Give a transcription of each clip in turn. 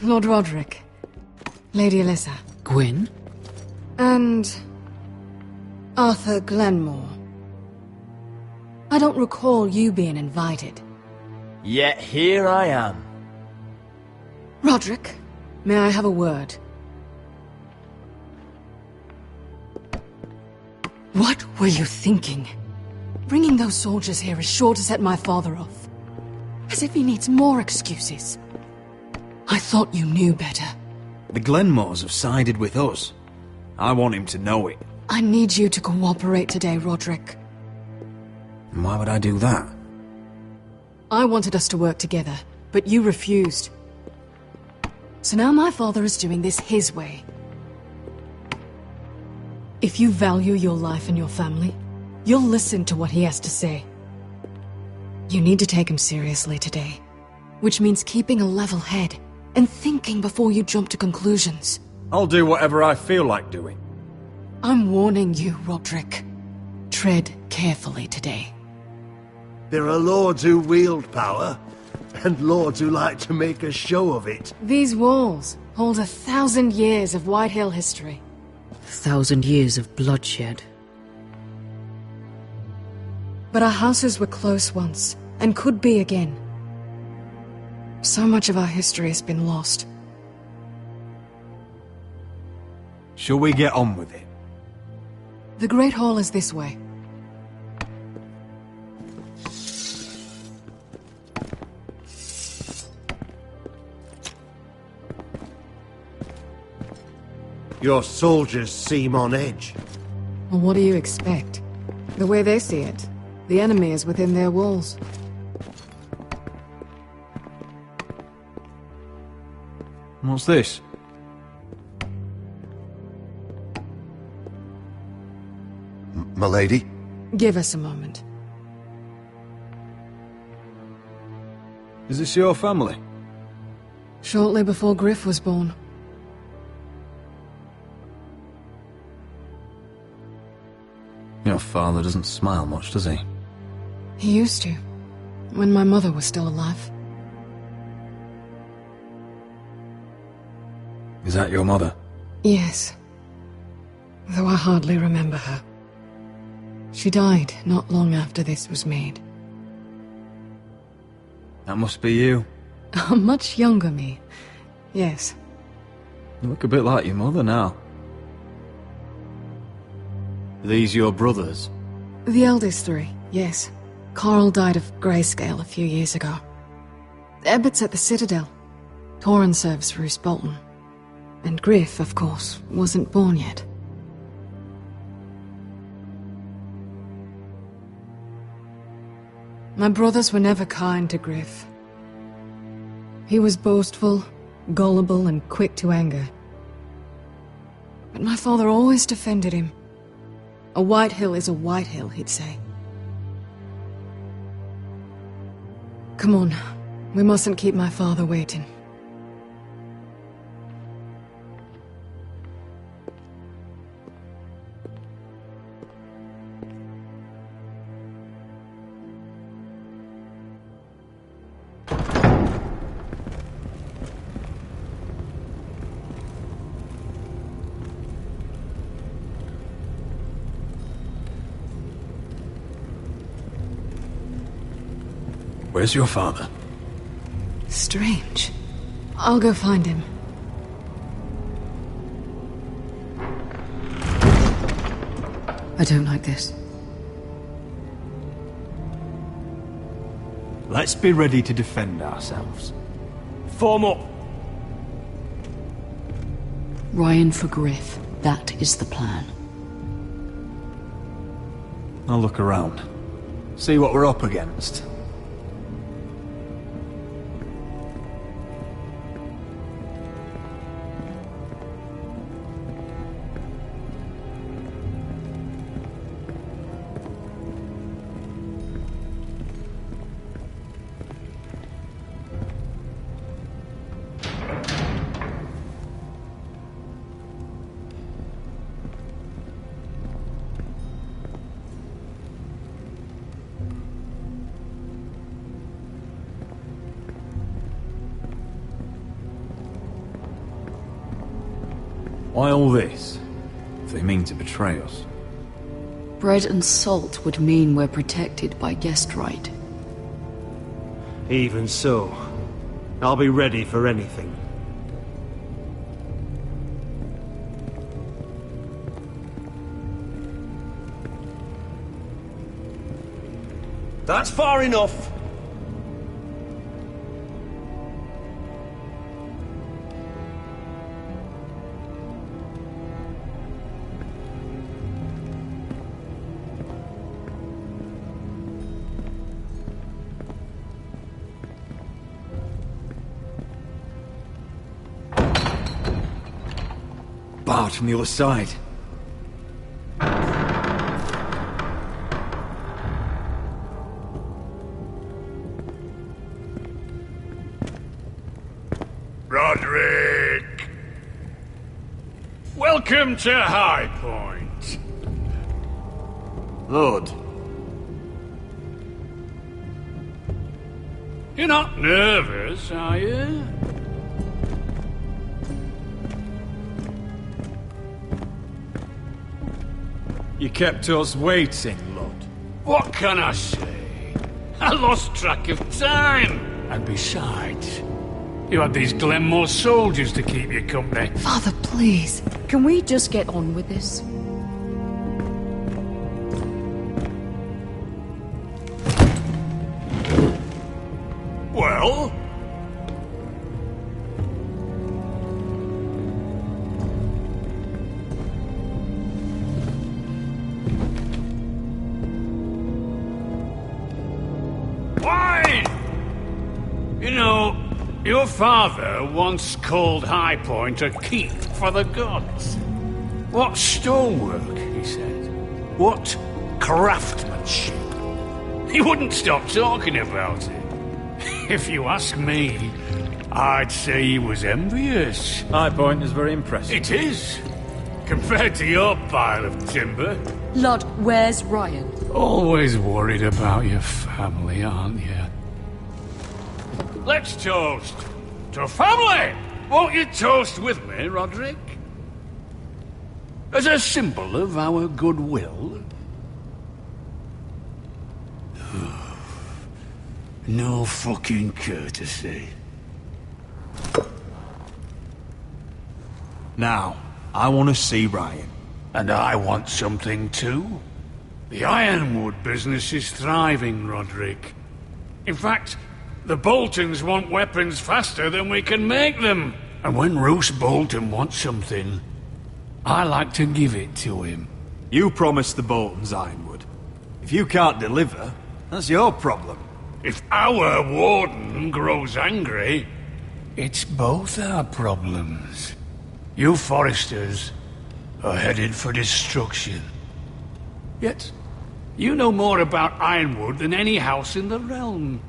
Lord Roderick. Lady Alyssa. Gwyn? And... Arthur Glenmore. I don't recall you being invited. Yet here I am. Roderick, may I have a word? What were you thinking? Bringing those soldiers here is sure to set my father off. As if he needs more excuses. I thought you knew better. The Glenmores have sided with us. I want him to know it. I need you to cooperate today, Roderick. And why would I do that? I wanted us to work together, but you refused. So now my father is doing this his way. If you value your life and your family, you'll listen to what he has to say. You need to take him seriously today, which means keeping a level head and thinking before you jump to conclusions. I'll do whatever I feel like doing. I'm warning you, Roderick. Tread carefully today. There are lords who wield power, and lords who like to make a show of it. These walls hold 1,000 years of White Hill history. 1,000 years of bloodshed. But our houses were close once, and could be again. So much of our history has been lost. Shall we get on with it? The Great Hall is this way. Your soldiers seem on edge. Well, what do you expect? The way they see it, the enemy is within their walls. What's this? M'lady? Give us a moment. Is this your family? Shortly before Griff was born. Your father doesn't smile much, does he? He used to, when my mother was still alive. Is that your mother? Yes. Though I hardly remember her. She died not long after this was made. That must be you. A much younger me. Yes. You look a bit like your mother now. Are these your brothers? The eldest three, yes. Carl died of grayscale a few years ago. Ebbett's at the Citadel. Torrin serves Roose Bolton. And Griff, of course, wasn't born yet. My brothers were never kind to Griff. He was boastful, gullible, and quick to anger. But my father always defended him. A White Hill is a White Hill, he'd say. Come on, we mustn't keep my father waiting. Where's your father? Strange. I'll go find him. I don't like this. Let's be ready to defend ourselves. Form up! Ryan for Griff. That is the plan. I'll look around. See what we're up against. Why all this? If they mean to betray us. Bread and salt would mean we're protected by guest right. Even so, I'll be ready for anything. That's far enough. Barred from the other side. Roderick! Welcome to High Point. Lord. You're not nervous, are you? You kept us waiting, Lord. What can I say? I lost track of time. And besides, you had these Glenmore soldiers to keep you company. Father, please. Can we just get on with this? Well? Why? You know, your father once called High Point a keep for the gods. What stonework, he said. What craftsmanship. He wouldn't stop talking about it. If you ask me, I'd say he was envious. High Point is very impressive. It is. Compared to your pile of timber. Lord, where's Ryan? Always worried about your family, aren't you? Let's toast to family! Won't you toast with me, Roderick? As a symbol of our goodwill. No fucking courtesy. Now, I want to see Ryan. And I want something too. The Ironwood business is thriving, Roderick. In fact, the Boltons want weapons faster than we can make them. And when Roose Bolton wants something, I like to give it to him. You promised the Boltons Ironwood. If you can't deliver, that's your problem. If our warden grows angry, it's both our problems. You Foresters are headed for destruction. Yet, you know more about Ironwood than any house in the realm.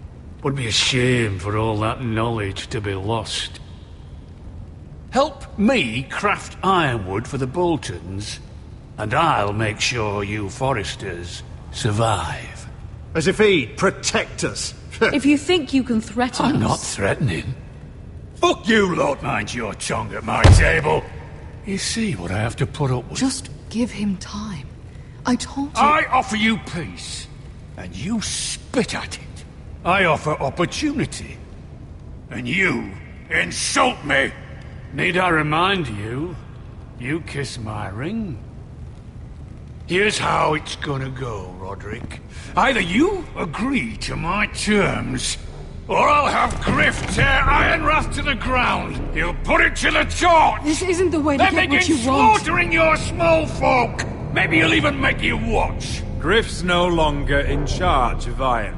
Would be a shame for all that knowledge to be lost. Help me craft Ironwood for the Boltons, and I'll make sure you Foresters survive. As if he'd protect us. If you think you can threaten us... I'm not threatening. Fuck you, Lord. Mind your tongue at my table. You see what I have to put up with. Just give him time. I told you... I offer you peace, and you spit at it. I offer opportunity, and you insult me. Need I remind you, you kiss my ring? Here's how it's gonna go, Roderick. Either you agree to my terms, or I'll have Griff tear Ironwrath to the ground. He'll put it to the torch. This isn't the way to Then get what begin you want. slaughtering your small folk. Maybe he'll even make you watch. Griff's no longer in charge of Ironwrath.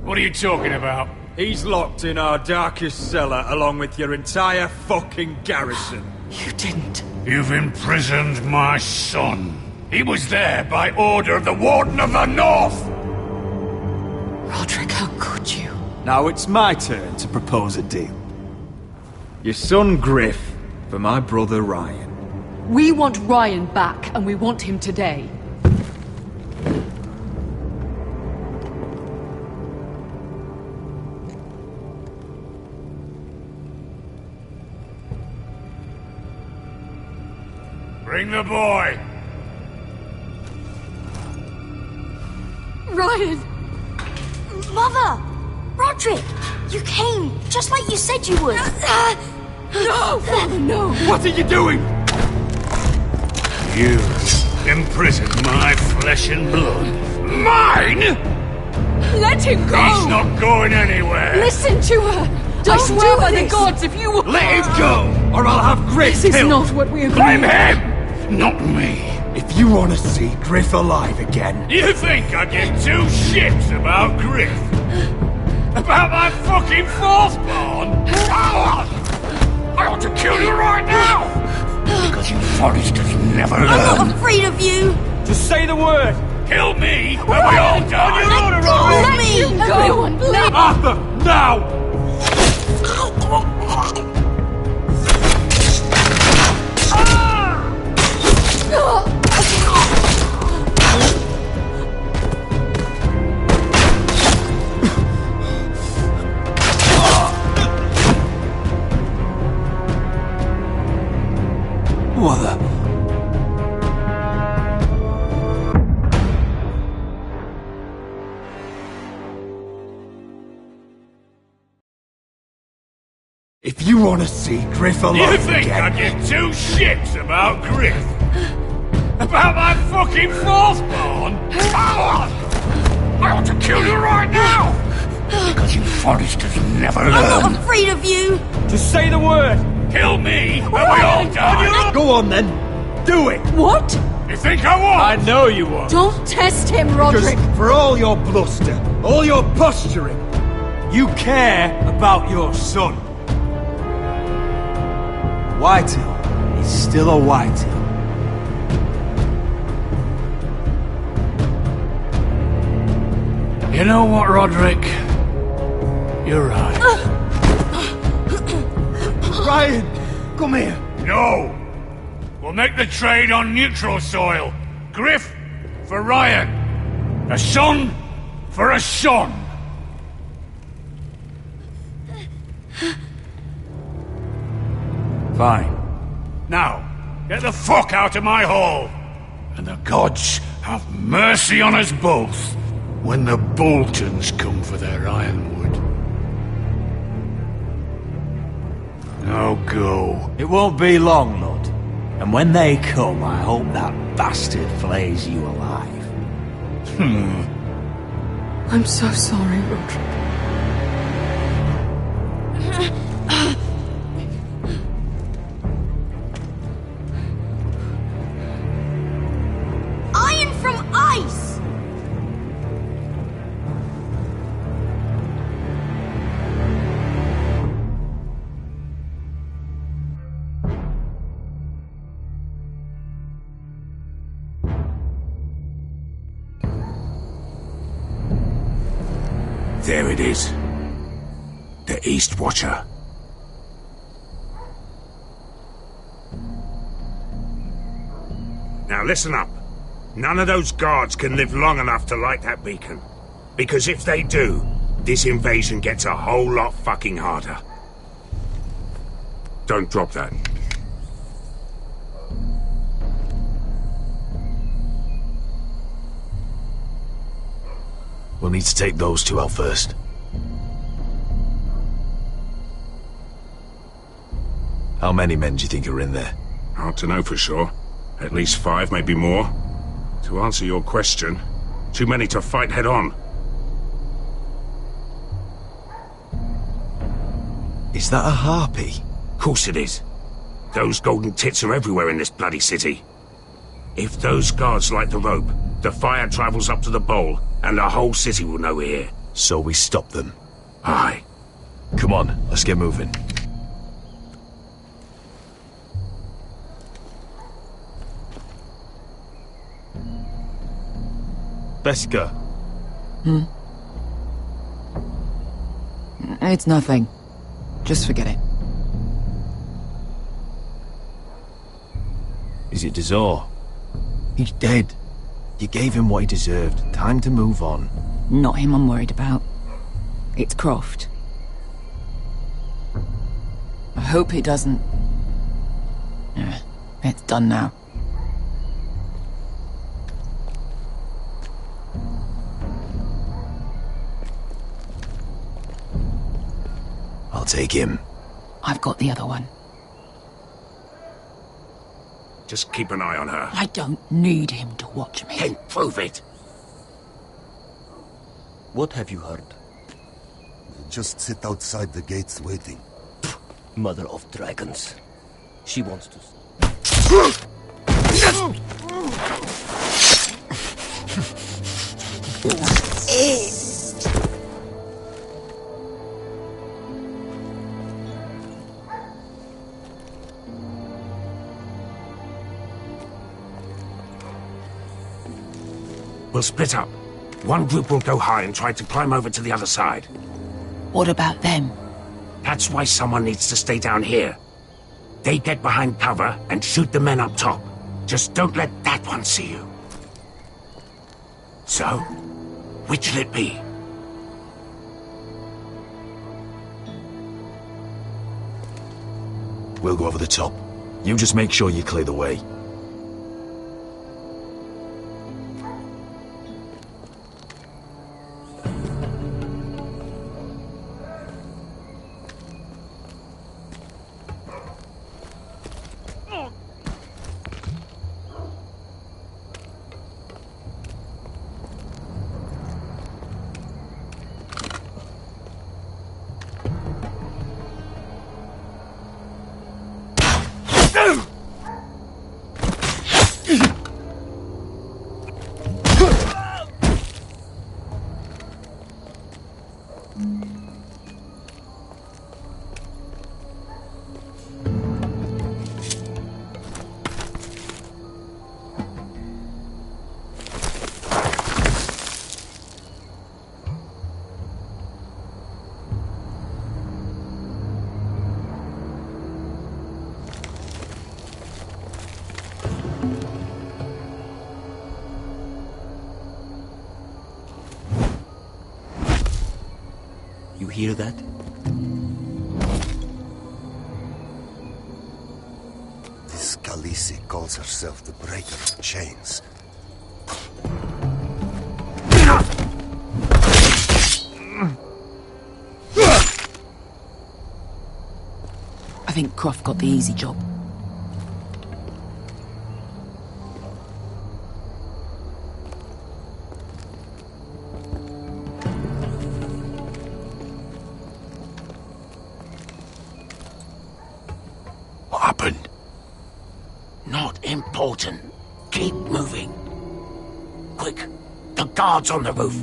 What are you talking about? He's locked in our darkest cellar along with your entire fucking garrison. You didn't. You've imprisoned my son. He was there by order of the Warden of the North. Roderick, how could you? Now it's my turn to propose a deal. Your son Griff for my brother Ryan. We want Ryan back, and we want him today. Bring the boy. Ryan! Mother! Roderick! You came, just like you said you would. No! Father, no! What are you doing? You imprisoned my flesh and blood. Mine? Let him go! He's not going anywhere. Listen to her! Don't I swear by the this. gods, if you will... Let him go, or I'll have Griff This is killed. not what we agreed. Blame him, not me. If you want to see Griff alive again, You think I give two shits about Griff? About my fucking fourthborn? I ought to kill you right now! Because you Forresters never I'm learn. not afraid of you! just say the word. Kill me, and we all die! Let me! Everyone, please! Arthur, now! What the... If you want to see Griff alive You think I again... give two shits about Griff? About my fucking fourthborn? I ought to kill you right now! Because you Forresters never I'm learn. not afraid of you! Just say the word. Kill me, and we all die! Go on then. Do it. What? You think I won't? I know you won't. Don't test him, Because Roderick! for all your bluster, all your posturing, you care about your son. Whitetail is still a whitetail. You know what, Roderick? You're right. Ryan, come here. No! We'll make the trade on neutral soil. Griff for Ryan. A son for a son. Fine. Now, get the fuck out of my hall. And the gods have mercy on us both when the Boltons come for their ironwood. Now go. It won't be long, Lord. And when they come, I hope that bastard flays you alive. I'm so sorry, Roderick. Iron from ice! There it is. The East Watcher. Now listen up. None of those guards can live long enough to light that beacon. Because if they do, this invasion gets a whole lot fucking harder. Don't drop that. We'll need to take those two out first. How many men do you think are in there? Hard to know for sure. At least 5, maybe more. To answer your question, too many to fight head on. Is that a harpy? Course it is. Those golden tits are everywhere in this bloody city. If those guards light the rope, the fire travels up to the bowl, and the whole city will know we're here. So we stop them. Aye. Come on, let's get moving. Beska. It's nothing. Just forget it. Is it Dazor? He's dead. You gave him what he deserved. Time to move on. Not him I'm worried about. It's Croft. I hope he doesn't... It's done now. I'll take him. I've got the other one. Just keep an eye on her. I don't need him to watch me. Then prove it. What have you heard? Just sit outside the gates waiting. Mother of dragons. She wants to... We'll split up. One group will go high and try to climb over to the other side. What about them? That's why someone needs to stay down here. They get behind cover and shoot the men up top. Just don't let that one see you. So, which'll it be? We'll go over the top. You just make sure you clear the way. You hear that? This Khaleesi calls herself the Breaker of Chains. I think Croft got the easy job. What happened? Not important. Keep moving. Quick, the guards on the roof.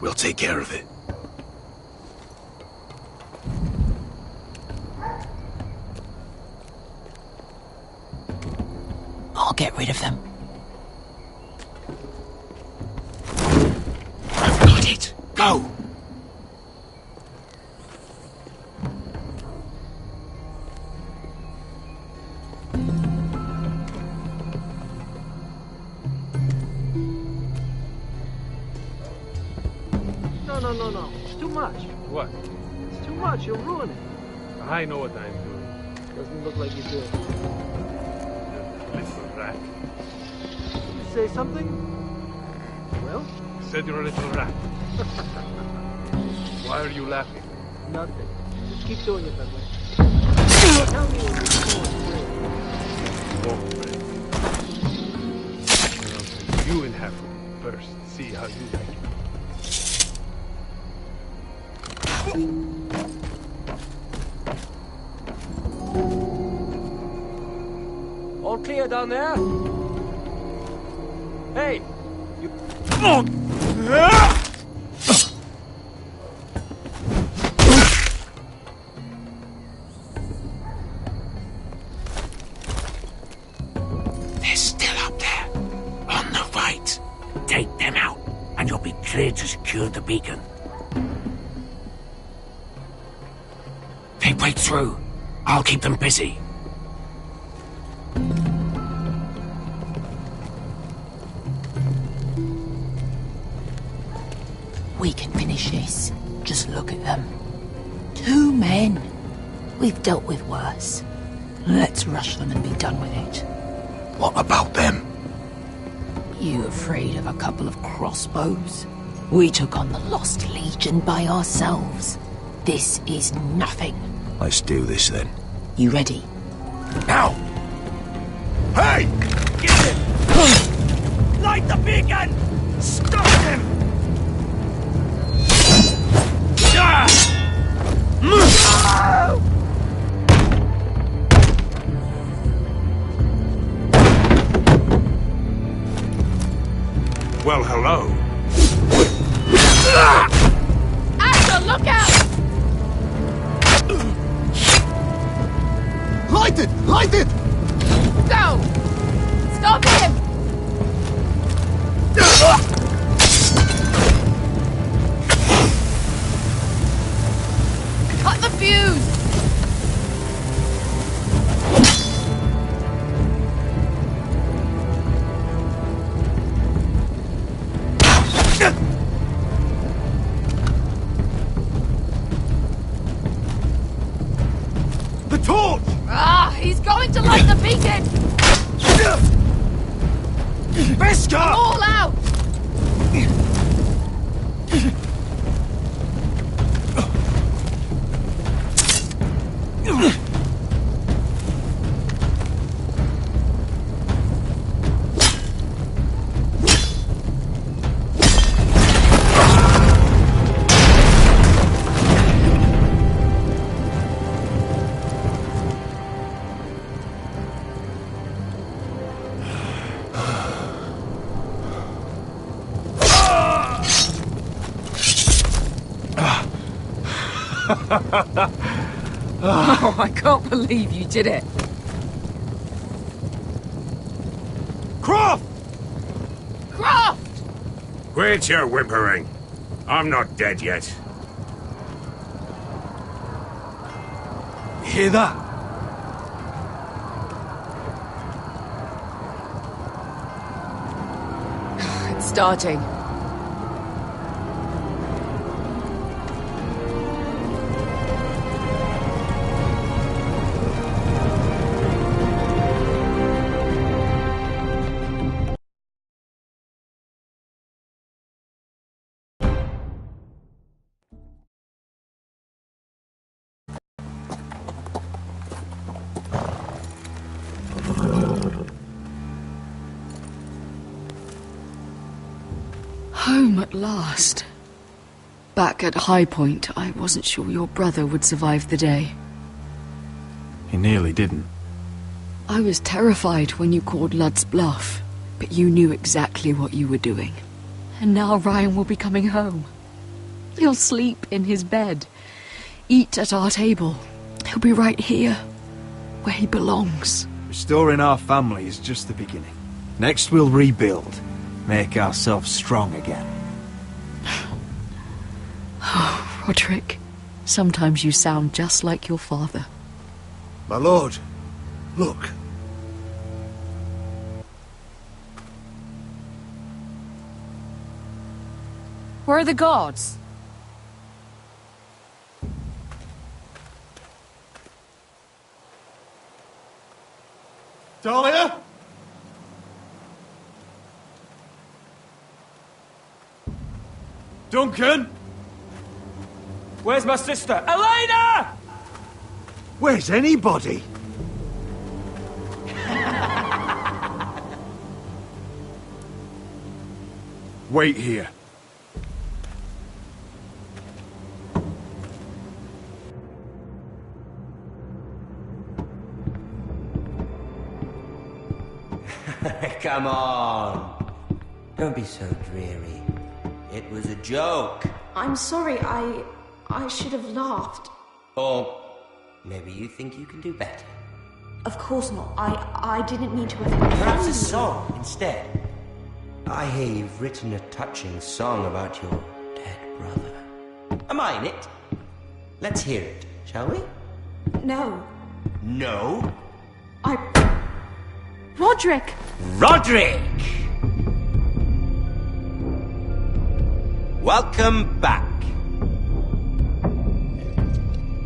We'll take care of it. I'll get rid of them. I've got it. Go! No. It's too much. What? It's too much. You'll ruin it. I know what I'm doing. Doesn't look like you do. Little rat. You say something? Well? Said you're a little rat. Why are you laughing? Nothing. Just keep doing it that way. Tell me when you're Won't break. I'll send you in half first. See how you like it. All clear down there? Hey! You... They're still up there. On the right. Take them out, and you'll be clear to secure the beacon. They break through. I'll keep them busy. We can finish this. Just look at them. 2 men. We've dealt with worse. Let's rush them and be done with it. What about them? You afraid of a couple of crossbows? We took on the Lost Legion by ourselves. This is nothing. Let's do this then. You ready? Now! Hey! Get him! Light the beacon! Stop him! Well, hello. Asher, look out! Light it! Light it! Go! Stop him! Cut the fuse! The torch! Ah, he's going to light the beacon! Beskar! All out! Oh, I can't believe you did it. Croft! Croft! Quit your whimpering. I'm not dead yet. You hear that? It's starting. Home at last. Back at High Point, I wasn't sure your brother would survive the day. He nearly didn't. I was terrified when you called Ludd's bluff, but you knew exactly what you were doing. And now Ryan will be coming home. He'll sleep in his bed, eat at our table. He'll be right here, where he belongs. Restoring our family is just the beginning. Next we'll rebuild. Make ourselves strong again. Oh, Roderick, sometimes you sound just like your father. My lord, look. Where are the guards? Dahlia? Duncan! Where's my sister? Elena! Where's anybody? Wait here. Come on. Don't be so dreary. It was a joke. I'm sorry, I should have laughed. Or maybe you think you can do better. Of course not. I didn't mean to offend you. Perhaps a song instead. I hear you've written a touching song about your dead brother. Am I in it? Let's hear it, shall we? No. No? Roderick! Roderick! Welcome back.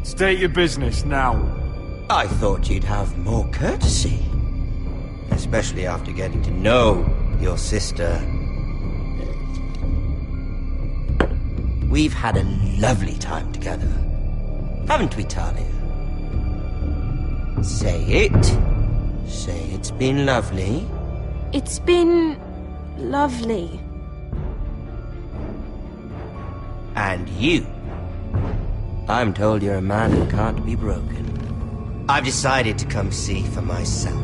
State your business now. I thought you'd have more courtesy. Especially after getting to know your sister. We've had a lovely time together. Haven't we, Talia? Say it. Say it's been lovely. It's been... lovely. And you? I'm told you're a man who can't be broken. I've decided to come see for myself.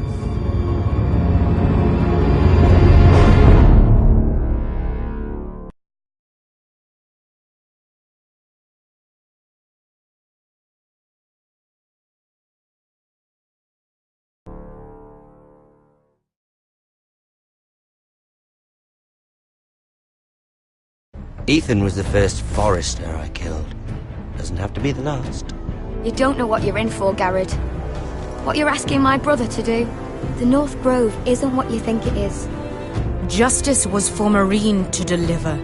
Ethan was the first Forester I killed. Doesn't have to be the last. You don't know what you're in for, Garrett. What you're asking my brother to do. The North Grove isn't what you think it is. Justice was for Marine to deliver,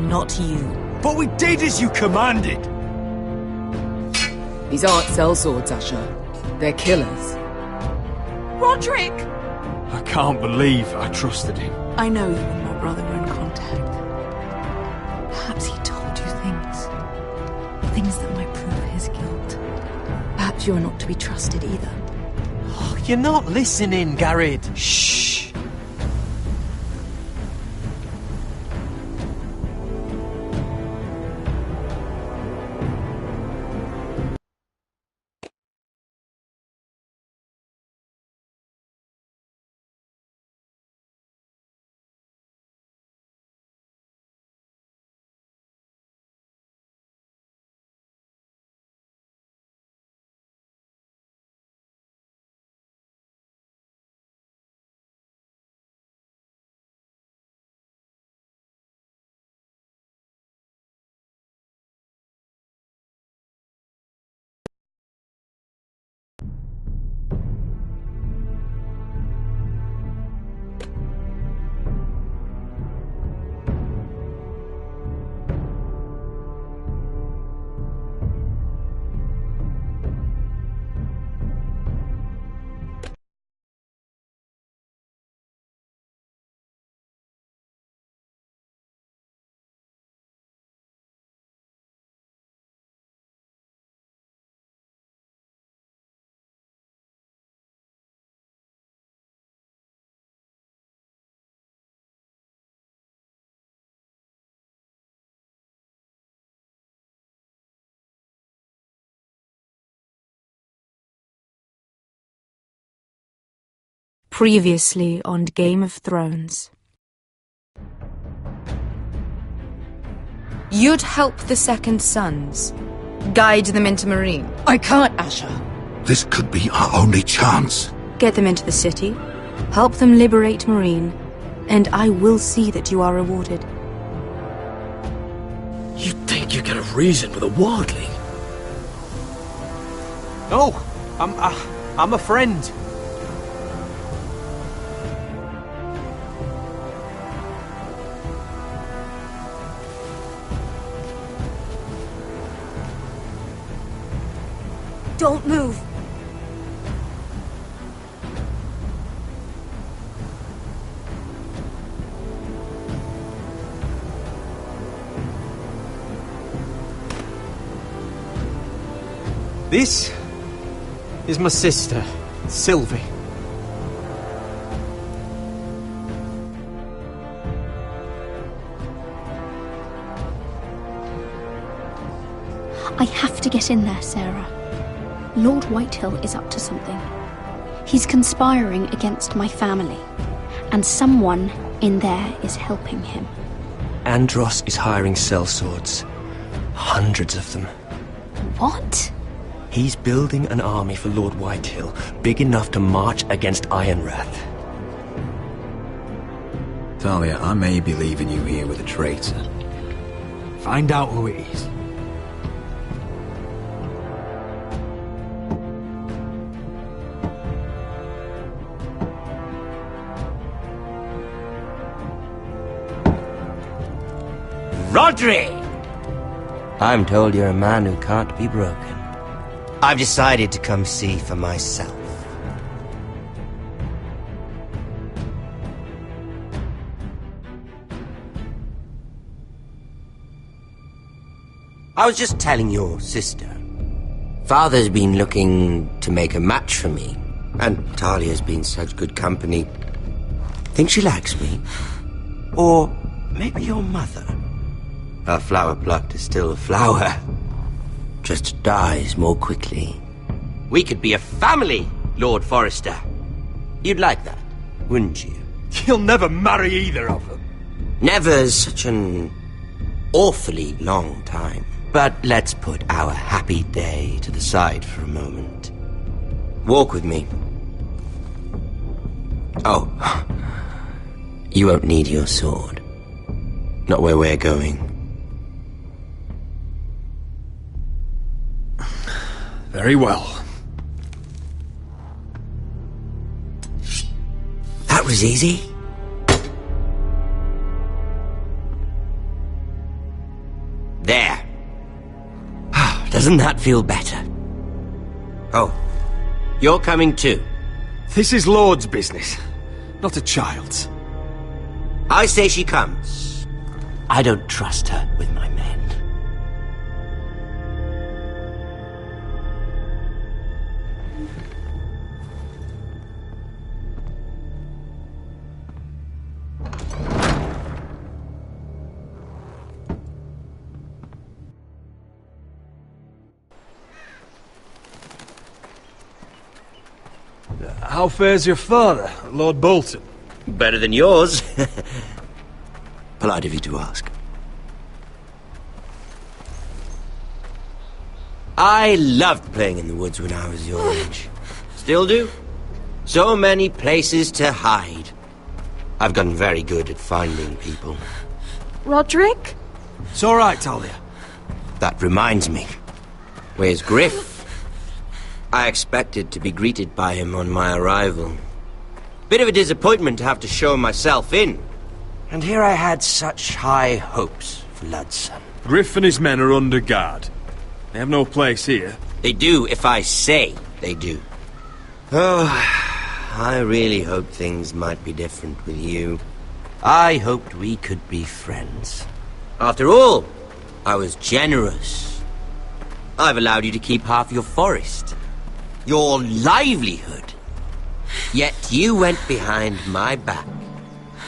not you. But we did as you commanded! These aren't sellswords, Asher. They're killers. Roderick! I can't believe I trusted him. I know you and my brother were in contact. Perhaps he told you things. Things that might prove his guilt. Perhaps you are not to be trusted either. Oh, you're not listening, Garrett. Shh. Previously on Game of Thrones. You'd help the Second Sons. Guide them into Marine. I can't, Asher. This could be our only chance. Get them into the city. Help them liberate Marine. And I will see that you are rewarded. You think you can reason with a wardling? No, I'm a friend. Don't move. This is my sister, Sylvie. I have to get in there, Sarah. Lord Whitehill is up to something. He's conspiring against my family, and someone in there is helping him. Andros is hiring sellswords. Hundreds of them. What? He's building an army for Lord Whitehill, big enough to march against Ironrath. Talia, I may be leaving you here with a traitor. Find out who it is. Rodri! I'm told you're a man who can't be broken. I've decided to come see for myself. I was just telling your sister. Father's been looking to make a match for me, and Talia's been such good company. Think she likes me? Or maybe your mother? A flower plucked is still a flower, just dies more quickly. We could be a family, Lord Forrester. You'd like that, wouldn't you? You'll never marry either of them. Never's such an awfully long time. But let's put our happy day to the side for a moment. Walk with me. Oh, you won't need your sword. Not where we're going. Very well. That was easy. There. Doesn't that feel better? Oh, you're coming too. This is Lord's business, not a child's. I say she comes. I don't trust her with my men. How fares your father, Lord Bolton? Better than yours. Polite of you to ask. I loved playing in the woods when I was your age. Still do. So many places to hide. I've gotten very good at finding people. Roderick? It's all right, Talia. That reminds me. Where's Griff? I expected to be greeted by him on my arrival. Bit of a disappointment to have to show myself in. And here I had such high hopes for Ludson. Griff and his men are under guard. They have no place here. They do if I say they do. Oh, I really hoped things might be different with you. I hoped we could be friends. After all, I was generous. I've allowed you to keep half your forest. Your livelihood. Yet you went behind my back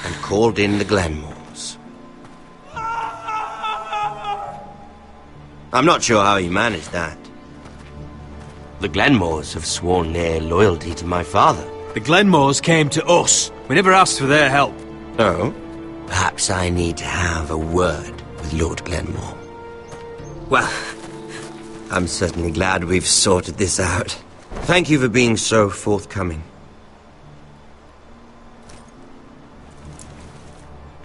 and called in the Glenmores. I'm not sure how you managed that. The Glenmores have sworn their loyalty to my father. The Glenmores came to us. We never asked for their help. Oh? Perhaps I need to have a word with Lord Glenmore. Well, I'm certainly glad we've sorted this out. Thank you for being so forthcoming.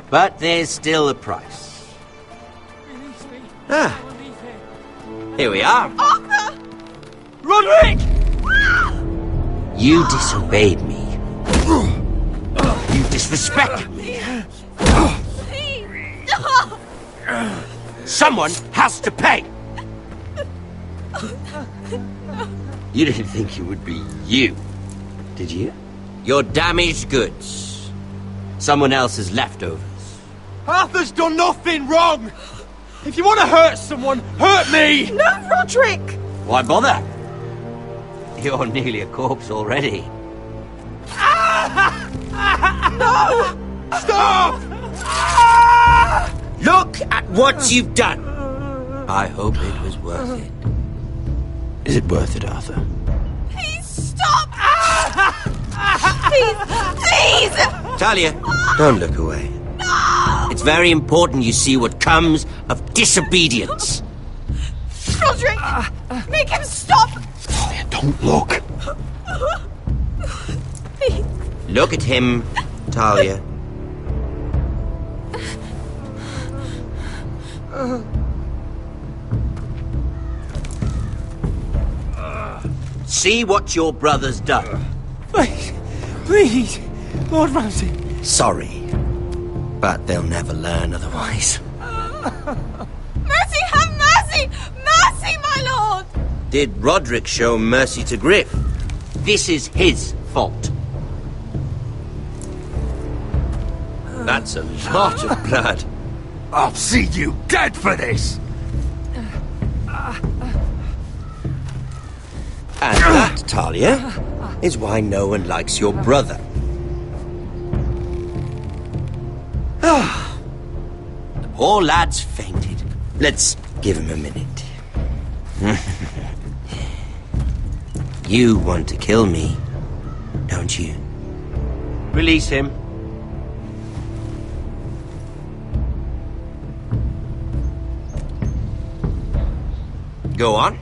But there's still a price. Ah. Here we are. Arthur! Roderick! You disobeyed me. You disrespected me. Someone has to pay. You didn't think it would be you, did you? Your damaged goods. Someone else's leftovers. Arthur's done nothing wrong! If you want to hurt someone, hurt me! No, Roderick! Why bother? You're nearly a corpse already. No! Stop! Look at what you've done! I hope it was worth it. Is it worth it, Arthur? Please stop! Please! Talia! Don't look away. No! It's very important you see what comes of disobedience. Roderick! Make him stop! Talia, don't look. Please. Look at him, Talia. See what your brother's done. Please, please, Lord Ramsay. Sorry, but they'll never learn otherwise. Mercy, have mercy! Mercy, my lord! Did Roderick show mercy to Griff? This is his fault. That's a lot of blood. I'll see you dead for this! And that, Talia, is why no one likes your brother. The poor lad's fainted. Let's give him a minute. You want to kill me, don't you? Release him. Go on.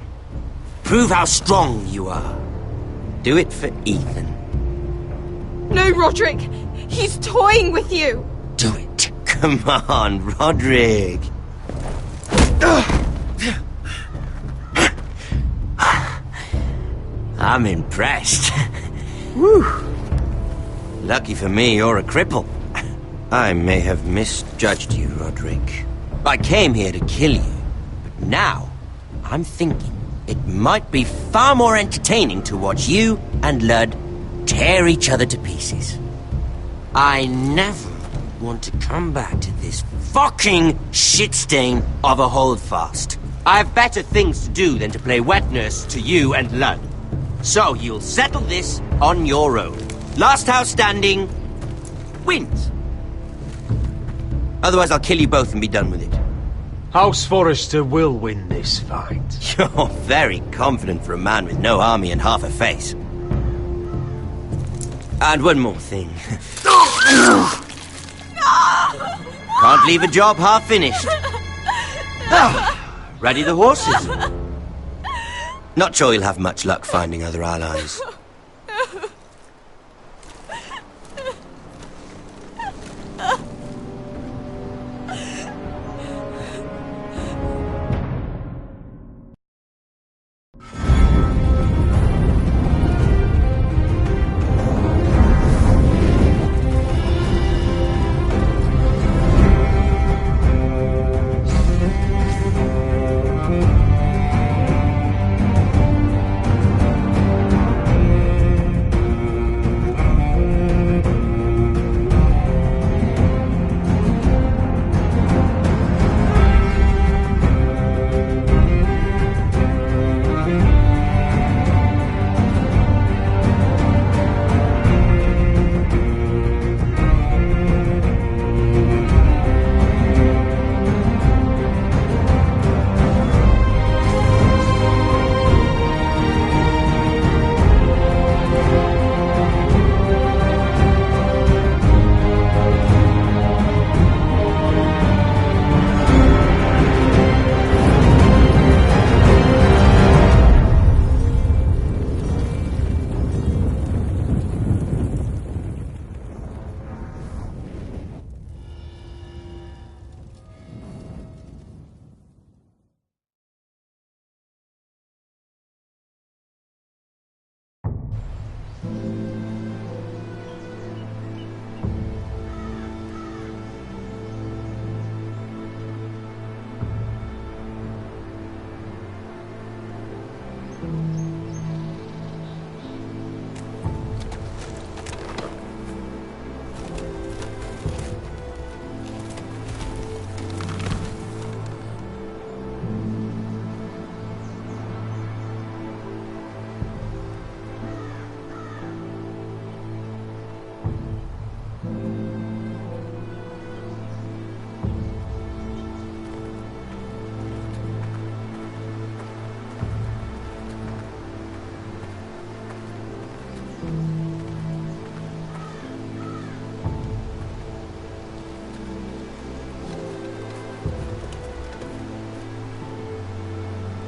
Prove how strong you are. Do it for Ethan. No, Roderick! He's toying with you! Do it. Come on, Roderick. I'm impressed. Whew. Lucky for me, you're a cripple. I may have misjudged you, Roderick. I came here to kill you, but now I'm thinking it might be far more entertaining to watch you and Lud tear each other to pieces. I never want to come back to this fucking shit stain of a holdfast. I have better things to do than to play wet nurse to you and Lud. So you'll settle this on your own. Last house standing wins. Otherwise I'll kill you both and be done with it. House Forrester will win this fight. You're very confident for a man with no army and half a face. And one more thing. Can't leave a job half finished. Ready the horses? Not sure you'll have much luck finding other allies.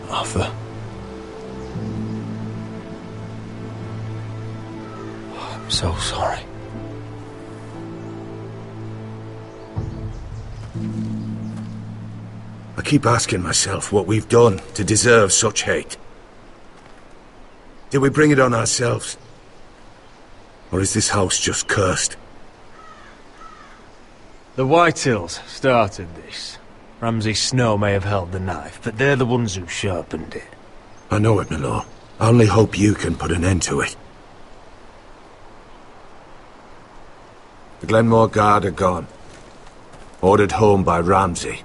Arthur. I'm so sorry. I keep asking myself what we've done to deserve such hate. Did we bring it on ourselves? Or is this house just cursed? The Whitehills started this. Ramsay Snow may have held the knife, but they're the ones who sharpened it. I know it, my lord. I only hope you can put an end to it. The Glenmore Guard are gone. Ordered home by Ramsay.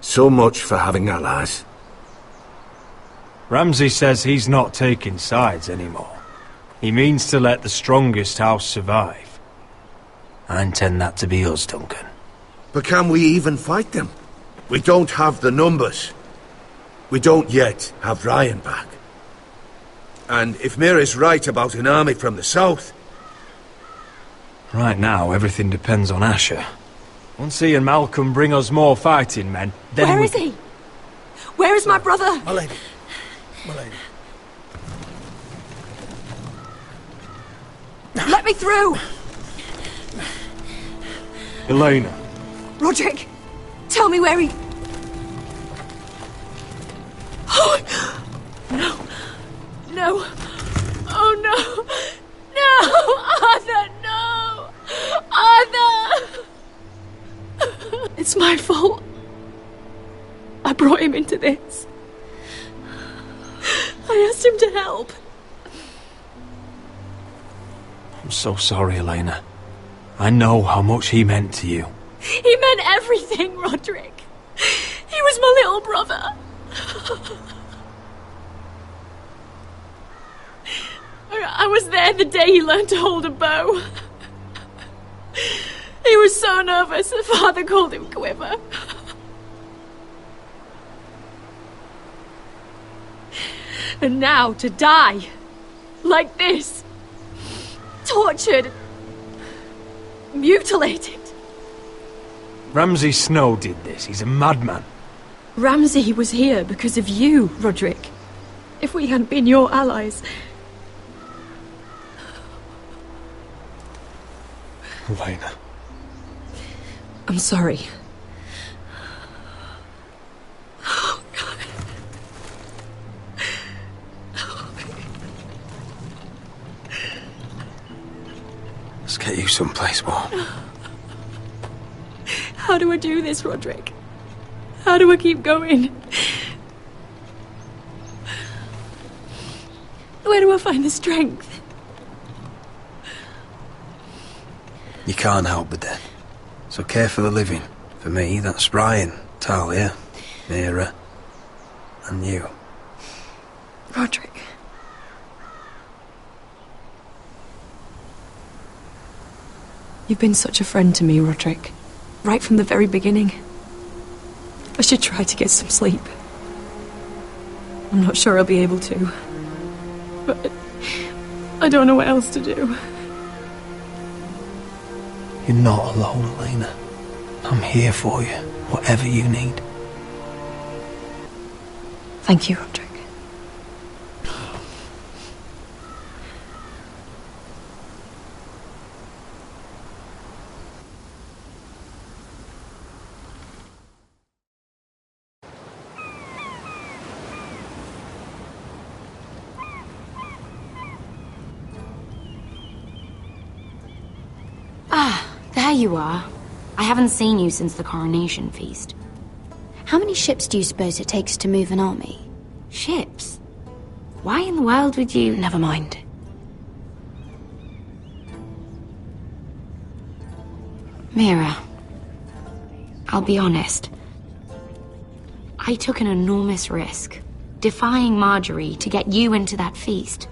So much for having allies. Ramsay says he's not taking sides anymore. He means to let the strongest house survive. I intend that to be us, Duncan. But can we even fight them? We don't have the numbers. We don't yet have Ryan back. And if Mira's right about an army from the south... Right now, everything depends on Asher. Once he and Malcolm bring us more fighting men, then Where is he? Where is my brother? My lady. My lady. Let me through! Elena. Roderick, tell me where he... Oh, no. No. Oh, no. No! Arthur, no! Arthur! It's my fault. I brought him into this. I asked him to help. I'm so sorry, Elena. I know how much he meant to you. He meant everything, Roderick. He was my little brother. I was there the day he learned to hold a bow. He was so nervous that Father called him Quiver. And now to die like this, tortured, mutilated. Ramsay Snow did this. He's a madman. Ramsay was here because of you, Roderick. If we hadn't been your allies... Elena. I'm sorry. Let's get you someplace warm. How do I do this, Roderick? How do I keep going? Where do I find the strength? You can't help the dead. So care for the living. For me, that's Ryan, Talia, Mira, and you. Roderick. You've been such a friend to me, Roderick. Right from the very beginning. I should try to get some sleep. I'm not sure I'll be able to. But I don't know what else to do. You're not alone, Elena. I'm here for you, whatever you need. Thank you, Roderick. There you are. I haven't seen you since the coronation feast. How many ships do you suppose it takes to move an army? Ships? Why in the world would you... Never mind. Mira, I'll be honest. I took an enormous risk, defying Marjorie to get you into that feast.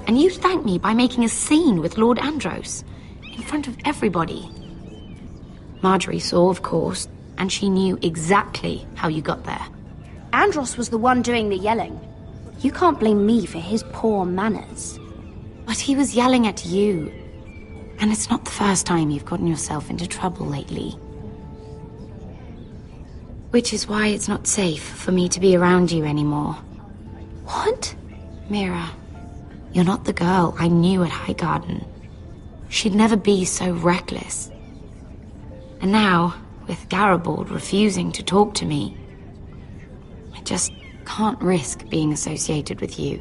And you thanked me by making a scene with Lord Andros, in front of everybody. Marjorie saw, of course, and she knew exactly how you got there. Andros was the one doing the yelling. You can't blame me for his poor manners. But he was yelling at you. And it's not the first time you've gotten yourself into trouble lately. Which is why it's not safe for me to be around you anymore. What? Mira, you're not the girl I knew at Highgarden. She'd never be so reckless. And now, with Garibald refusing to talk to me, I just can't risk being associated with you.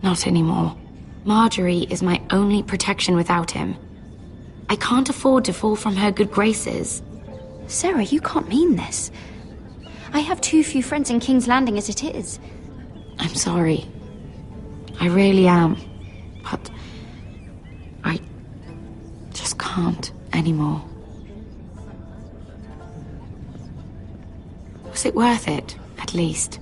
Not anymore. Marjorie is my only protection without him. I can't afford to fall from her good graces. Sarah, you can't mean this. I have too few friends in King's Landing as it is. I'm sorry. I really am. But I just can't anymore. Was it worth it, at least?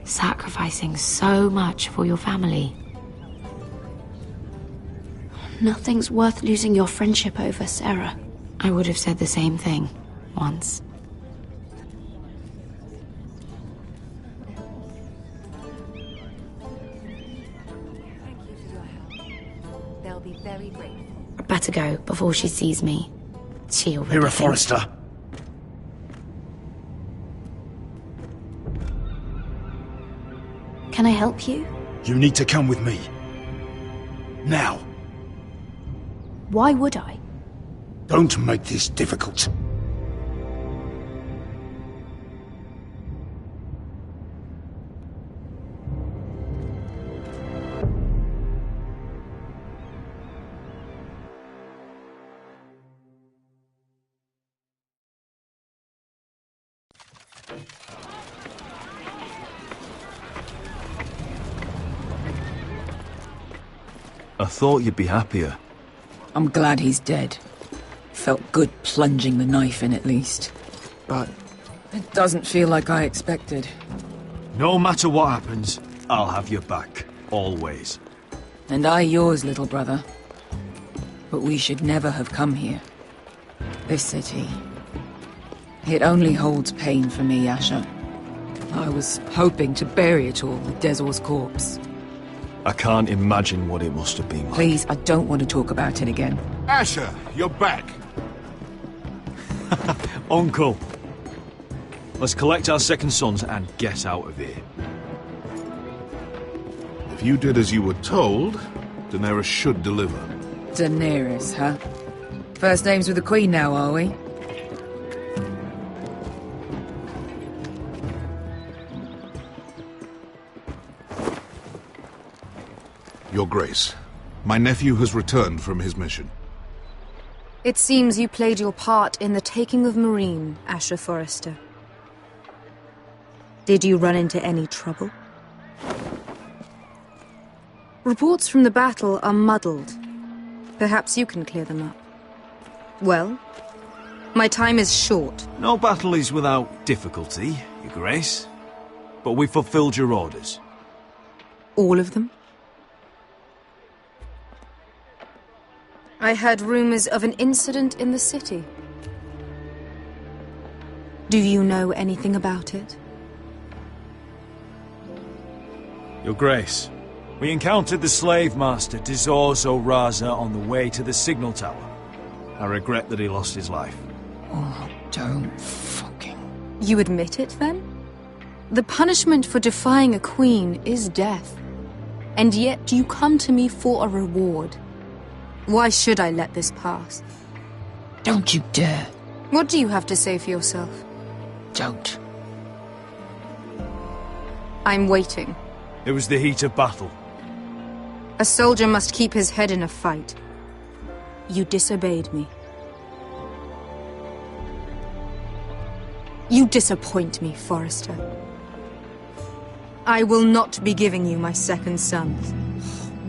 sacrificing so much for your family. Nothing's worth losing your friendship over, Sarah. I would have said the same thing once. They'll be very grateful. I'd better go before she sees me. She'll Here, Forrester. Can I help you? You need to come with me. Now. Why would I? Don't make this difficult. I thought you'd be happier. I'm glad he's dead. Felt good plunging the knife in at least. But it doesn't feel like I expected. No matter what happens, I'll have your back. Always. And I yours, little brother. But we should never have come here. This city. It only holds pain for me, Asher. I was hoping to bury it all with Dezor's corpse. I can't imagine what it must have been like. Please, I don't want to talk about it again. Asher, you're back. Uncle. Let's collect our second sons and get out of here. If you did as you were told, Daenerys should deliver. Daenerys, huh? First names with the Queen now, are we? Your Grace, my nephew has returned from his mission. It seems you played your part in the taking of Meereen, Asher Forrester. Did you run into any trouble? Reports from the battle are muddled. Perhaps you can clear them up. Well, my time is short. No battle is without difficulty, Your Grace. But we fulfilled your orders. All of them? I heard rumors of an incident in the city. Do you know anything about it? Your Grace, we encountered the slave master Dezor Zoraza on the way to the signal tower. I regret that he lost his life. Oh, don't fucking... You admit it, then? The punishment for defying a queen is death. And yet you come to me for a reward. Why should I let this pass? Don't you dare. What do you have to say for yourself? Don't. I'm waiting. It was the heat of battle. A soldier must keep his head in a fight. You disobeyed me. You disappoint me, Forrester. I will not be giving you my second sons.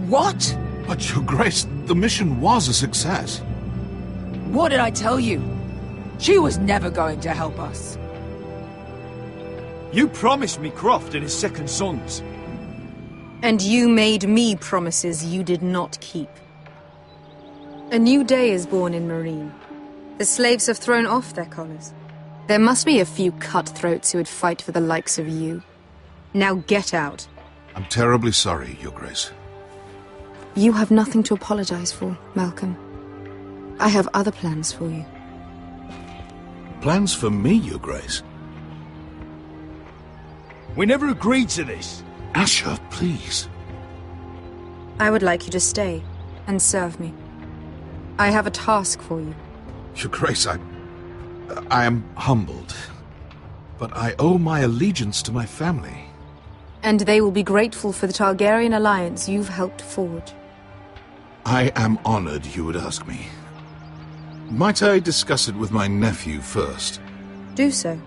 What? But, Your Grace, the mission was a success. What did I tell you? She was never going to help us. You promised me Croft and his second sons. And you made me promises you did not keep. A new day is born in Meereen. The slaves have thrown off their collars. There must be a few cutthroats who would fight for the likes of you. Now get out. I'm terribly sorry, Your Grace. You have nothing to apologize for, Malcolm. I have other plans for you. Plans for me, Your Grace? We never agreed to this. Asher, please. I would like you to stay and serve me. I have a task for you. Your Grace, I am humbled. But I owe my allegiance to my family. And they will be grateful for the Targaryen alliance you've helped forge. I am honored you would ask me. Might I discuss it with my nephew first? Do so.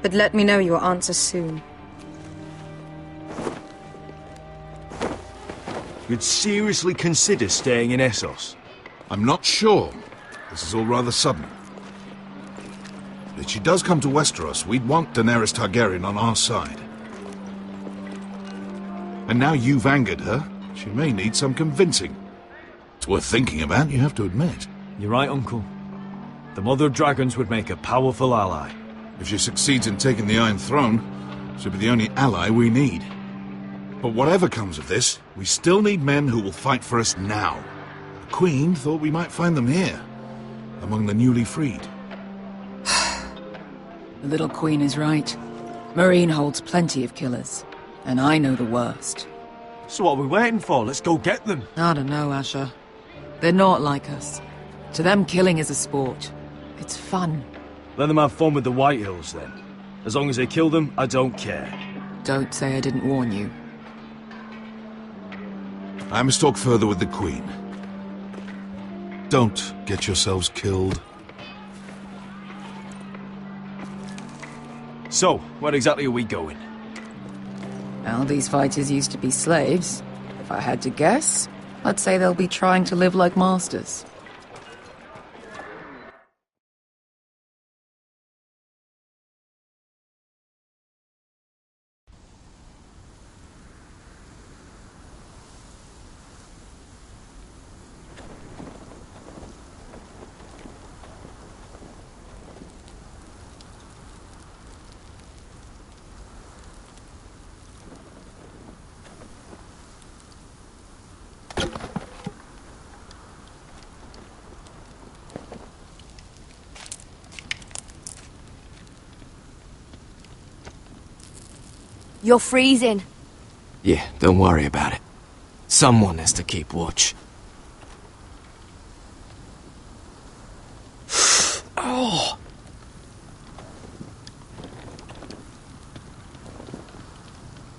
But let me know your answer soon. You'd seriously consider staying in Essos? I'm not sure. This is all rather sudden. If she does come to Westeros, we'd want Daenerys Targaryen on our side. And now you've angered her, she may need some convincing. It's worth thinking about, you have to admit. You're right, Uncle. The Mother of Dragons would make a powerful ally. If she succeeds in taking the Iron Throne, she'll be the only ally we need. But whatever comes of this, we still need men who will fight for us now. The Queen thought we might find them here, among the newly freed. The little Queen is right. Marine holds plenty of killers, and I know the worst. So what are we waiting for? Let's go get them. I don't know, Asher. They're not like us. To them, killing is a sport. It's fun. Let them have fun with the White Hills, then. As long as they kill them, I don't care. Don't say I didn't warn you. I must talk further with the Queen. Don't get yourselves killed. So, where exactly are we going? Well, these fighters used to be slaves. If I had to guess, I'd say they'll be trying to live like masters. You're freezing. Yeah, don't worry about it. Someone has to keep watch. Oh!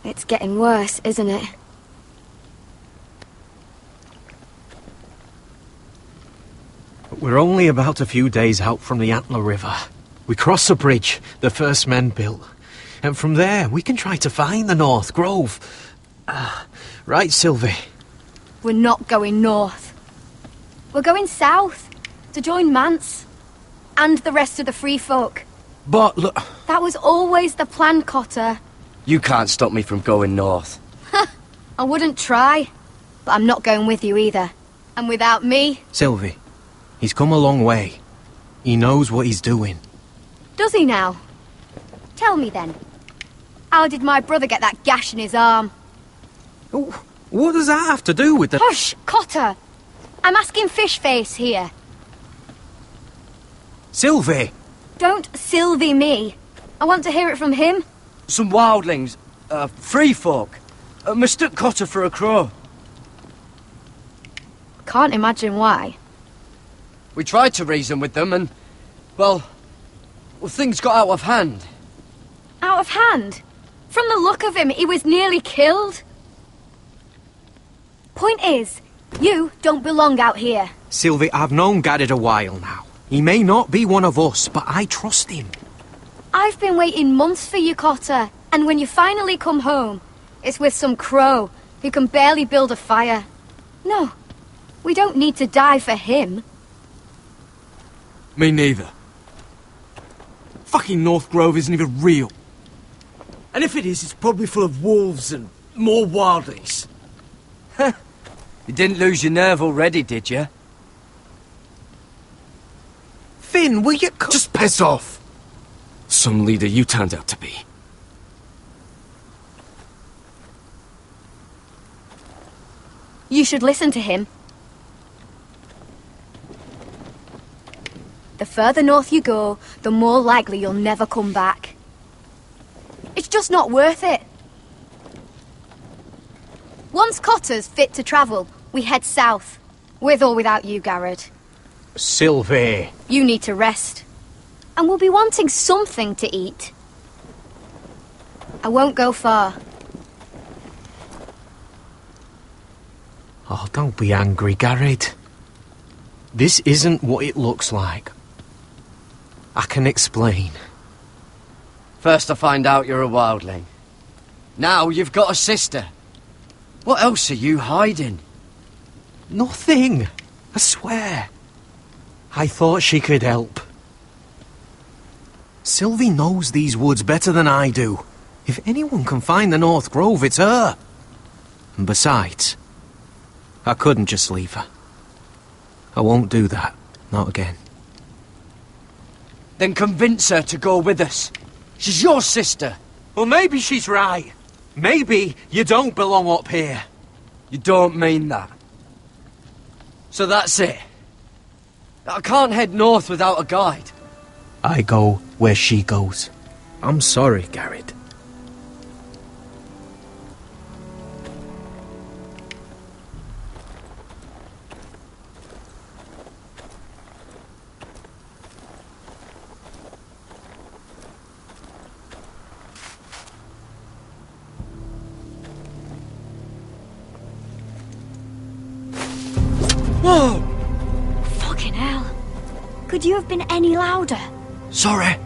It's getting worse, isn't it? We're only about a few days out from the Antler River. We cross the bridge the first men built. And from there, we can try to find the North Grove. Right, Sylvie? We're not going north. We're going south, to join Mance. And the rest of the free folk. But look... That was always the plan, Cotter. You can't stop me from going north. I wouldn't try. But I'm not going with you either. And without me... Sylvie, he's come a long way. He knows what he's doing. Does he now? Tell me then. How did my brother get that gash in his arm? What does that have to do with the... Hush, Cotter! I'm asking Fishface here. Sylvie! Don't Sylvie me. I want to hear it from him. Some wildlings, free folk, mistook Cotter for a crow. Can't imagine why. We tried to reason with them and, well, things got out of hand. Out of hand? From the look of him, he was nearly killed. Point is, you don't belong out here. Sylvie, I've known Garrett a while now. He may not be one of us, but I trust him. I've been waiting months for you, Cotter. And when you finally come home, it's with some crow who can barely build a fire. No, we don't need to die for him. Me neither. Fucking North Grove isn't even real. And if it is, it's probably full of wolves and more wildlings. You didn't lose your nerve already, did you? Finn, will you... Just piss off! Some leader you turned out to be. You should listen to him. The further north you go, the more likely you'll never come back. It's just not worth it. Once Cotter's fit to travel, we head south. With or without you, Garrett. Sylvie. You need to rest. And we'll be wanting something to eat. I won't go far. Oh, don't be angry, Garrett. This isn't what it looks like. I can explain. First I find out you're a wildling. Now you've got a sister. What else are you hiding? Nothing. I swear. I thought she could help. Sylvie knows these woods better than I do. If anyone can find the North Grove, it's her. And besides, I couldn't just leave her. I won't do that. Not again. Then convince her to go with us. She's your sister. Well, maybe she's right. Maybe you don't belong up here. You don't mean that. So that's it. I can't head north without a guide. I go where she goes. I'm sorry, Garrett. Whoa! Fucking hell. Could you have been any louder? Sorry.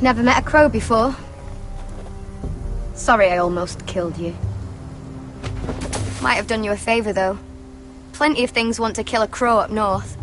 Never met a crow before. Sorry I almost killed you. Might have done you a favour, though. Plenty of things want to kill a crow up north.